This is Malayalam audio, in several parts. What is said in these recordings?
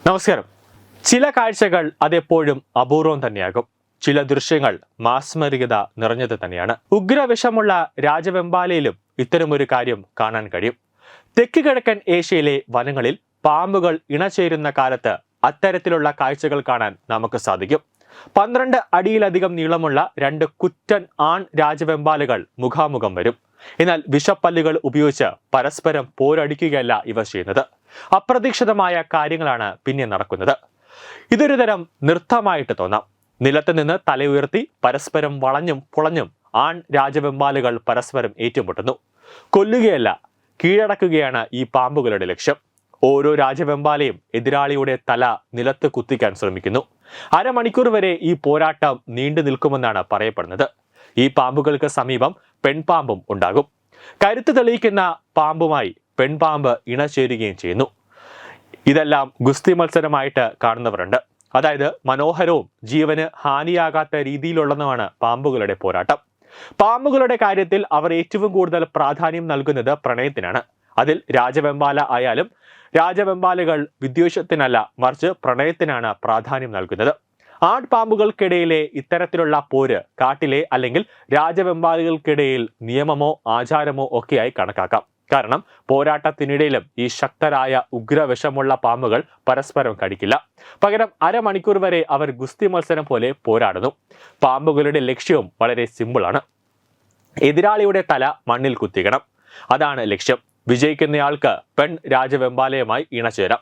നമസ്കാരം. ചില കാഴ്ചകൾ അതെപ്പോഴും അപൂർവം തന്നെയാകും. ചില ദൃശ്യങ്ങൾ മാസ്മരികത നിറഞ്ഞത് തന്നെയാണ്. ഉഗ്രവിഷമുള്ള രാജവെമ്പാലയിലും ഇത്തരമൊരു കാര്യം കാണാൻ കഴിയും. തെക്ക് കിഴക്കൻ ഏഷ്യയിലെ വനങ്ങളിൽ പാമ്പുകൾ ഇണചേരുന്ന കാലത്ത് അത്തരത്തിലുള്ള കാഴ്ചകൾ കാണാൻ നമുക്ക് സാധിക്കും. 12 അടിയിലധികം നീളമുള്ള 2 കുറ്റൻ ആൺ രാജവെമ്പാലകൾ മുഖാമുഖം വരും. എന്നാൽ വിഷപ്പല്ലുകൾ ഉപയോഗിച്ച് പരസ്പരം പോരടിക്കുകയല്ല ഇവ ചെയ്യുന്നത്. അപ്രതീക്ഷിതമായ കാര്യങ്ങളാണ് പിന്നെ നടക്കുന്നത്. ഇതൊരു തരം നൃത്തമായിട്ട് തോന്നാം. നിലത്ത് നിന്ന് തല ഉയർത്തി പരസ്പരം വളഞ്ഞും പുളഞ്ഞും ആൺ രാജവെമ്പാലുകൾ പരസ്പരം ഏറ്റുമുട്ടുന്നു. കൊല്ലുകയല്ല, കീഴടക്കുകയാണ് ഈ പാമ്പുകളുടെ ലക്ഷ്യം. ഓരോ രാജവെമ്പാലയും എതിരാളിയുടെ തല നിലത്ത് കുത്തിക്കാൻ ശ്രമിക്കുന്നു. അരമണിക്കൂർ വരെ ഈ പോരാട്ടം നീണ്ടു നിൽക്കുമെന്നാണ് പറയപ്പെടുന്നത്. ഈ പാമ്പുകൾക്ക് സമീപം പെൺപാമ്പും ഉണ്ടാകും. കരുത്ത് തെളിയിക്കുന്ന പാമ്പുമായി പെൺപാമ്പ് ഇണചേരുകയും ചെയ്യുന്നു. ഇതെല്ലാം ഗുസ്തി മത്സരമായിട്ട് കാണുന്നവരുണ്ട്. അതായത് മനോഹരവും ജീവന് ഹാനിയാകാത്ത രീതിയിലുള്ളതുമാണ് പാമ്പുകളുടെ പോരാട്ടം. പാമ്പുകളുടെ കാര്യത്തിൽ അവർ ഏറ്റവും കൂടുതൽ പ്രാധാന്യം നൽകുന്നത് പ്രണയത്തിനാണ്. അതിൽ രാജവെമ്പാല ആയാലും രാജവെമ്പാലുകൾ വിദ്വേഷത്തിനല്ല, മറിച്ച് പ്രണയത്തിനാണ് പ്രാധാന്യം നൽകുന്നത്. ആൺപാമ്പുകൾക്കിടയിലെ ഇത്തരത്തിലുള്ള പോര് കാട്ടിലെ അല്ലെങ്കിൽ രാജവെമ്പാലുകൾക്കിടയിൽ നിയമമോ ആചാരമോ ഒക്കെയായി കണക്കാക്കാം. കാരണം പോരാട്ടത്തിനിടയിലും ഈ ശക്തരായ ഉഗ്രവിഷമുള്ള പാമ്പുകൾ പരസ്പരം കടിക്കില്ല. പകരം അരമണിക്കൂർ വരെ അവർ ഗുസ്തി മത്സരം പോലെ പോരാടുന്നു. പാമ്പുകളുടെ ലക്ഷ്യവും വളരെ സിമ്പിളാണ്. എതിരാളിയുടെ തല മണ്ണിൽ കുത്തിക്കണം. അതാണ് ലക്ഷ്യം. വിജയിക്കുന്നയാൾക്ക് പെൺ രാജവെമ്പാലയുമായി ഇണചേരാം.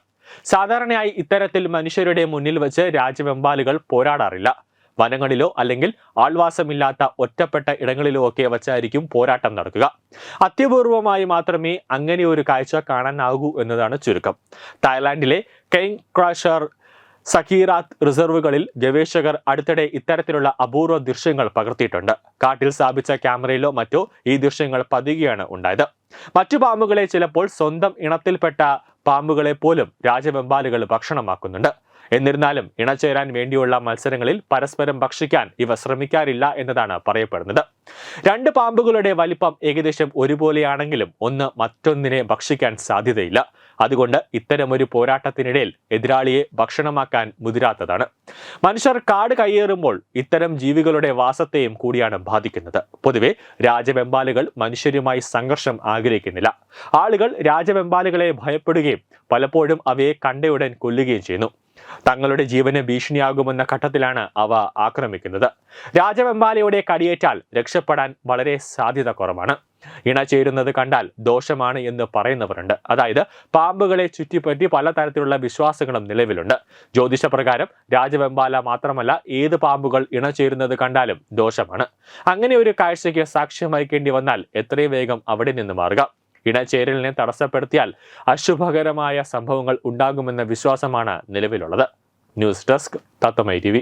സാധാരണയായി ഇത്തരത്തിൽ മനുഷ്യരുടെ മുന്നിൽ വെച്ച് രാജവെമ്പാലുകൾ പോരാടാറില്ല. വനങ്ങളിലോ അല്ലെങ്കിൽ ആൾവാസമില്ലാത്ത ഒറ്റപ്പെട്ട ഇടങ്ങളിലോ ഒക്കെ വച്ചായിരിക്കും പോരാട്ടം നടക്കുക. അത്യപൂർവമായി മാത്രമേ അങ്ങനെ ഒരു കാഴ്ച കാണാനാകൂ എന്നതാണ് ചുരുക്കം. തായ്ലാന്റിലെ കെയ്ങ് ക്രാഷർ സക്കീറാത്ത് റിസർവുകളിൽ ഗവേഷകർ അടുത്തിടെ ഇത്തരത്തിലുള്ള അപൂർവ ദൃശ്യങ്ങൾ പകർത്തിയിട്ടുണ്ട്. കാട്ടിൽ സ്ഥാപിച്ച ക്യാമറയിലോ മറ്റോ ഈ ദൃശ്യങ്ങൾ പതിയുകയാണ് ഉണ്ടായത്. മറ്റു പാമ്പുകളെ ചിലപ്പോൾ സ്വന്തം ഇണത്തിൽപ്പെട്ട പാമ്പുകളെ പോലും രാജവെമ്പാലുകൾ ഭക്ഷണമാക്കുന്നുണ്ട്. എന്നിരുന്നാലും ഇണചേരാൻ വേണ്ടിയുള്ള മത്സരങ്ങളിൽ പരസ്പരം ഭക്ഷിക്കാൻ ഇവ ശ്രമിക്കാറില്ല എന്നതാണ് പറയപ്പെടുന്നത്. 2 പാമ്പുകളുടെ വലിപ്പം ഏകദേശം ഒരുപോലെയാണെങ്കിലും ഒന്ന് മറ്റൊന്നിനെ ഭക്ഷിക്കാൻ സാധ്യതയില്ല. അതുകൊണ്ട് ഇത്തരമൊരു പോരാട്ടത്തിനിടയിൽ എതിരാളിയെ ഭക്ഷണമാക്കാൻ മുതിരാത്തതാണ്. മനുഷ്യർ കാട് കയ്യേറുമ്പോൾ ഇത്തരം ജീവികളുടെ വാസത്തെയും കൂടിയാണ് ബാധിക്കുന്നത്. പൊതുവെ രാജവെമ്പാലുകൾ മനുഷ്യരുമായി സംഘർഷം ആഗ്രഹിക്കുന്നില്ല. ആളുകൾ രാജവെമ്പാലുകളെ ഭയപ്പെടുകയും പലപ്പോഴും അവയെ കണ്ടയുടൻ കൊല്ലുകയും ചെയ്യുന്നു. തങ്ങളുടെ ജീവന് ഭീഷണിയാകുമെന്ന ഘട്ടത്തിലാണ് അവ ആക്രമിക്കുന്നത്. രാജവെമ്പാലയുടെ കടിയേറ്റാൽ രക്ഷപ്പെടാൻ വളരെ സാധ്യത കുറവാണ്. ഇണചേരുന്നത് കണ്ടാൽ ദോഷമാണ് എന്ന് പറയുന്നവരുണ്ട്. അതായത് പാമ്പുകളെ ചുറ്റിപ്പറ്റി പലതരത്തിലുള്ള വിശ്വാസങ്ങളും നിലവിലുണ്ട്. ജ്യോതിഷപ്രകാരം രാജവെമ്പാല മാത്രമല്ല, ഏത് പാമ്പുകൾ ഇണചേരുന്നത് കണ്ടാലും ദോഷമാണ്. അങ്ങനെ ഒരു കാഴ്ചയ്ക്ക് സാക്ഷ്യം വഹിക്കേണ്ടി വന്നാൽ എത്രയും വേഗം അവിടെ നിന്ന് മാറുക. ഇണചേരലിനെ തടസ്സപ്പെടുത്തിയാൽ അശുഭകരമായ സംഭവങ്ങൾ ഉണ്ടാകുമെന്ന വിശ്വാസമാണ് നിലവിലുള്ളത്. ന്യൂസ് ഡെസ്ക് തത്വമൈ TV.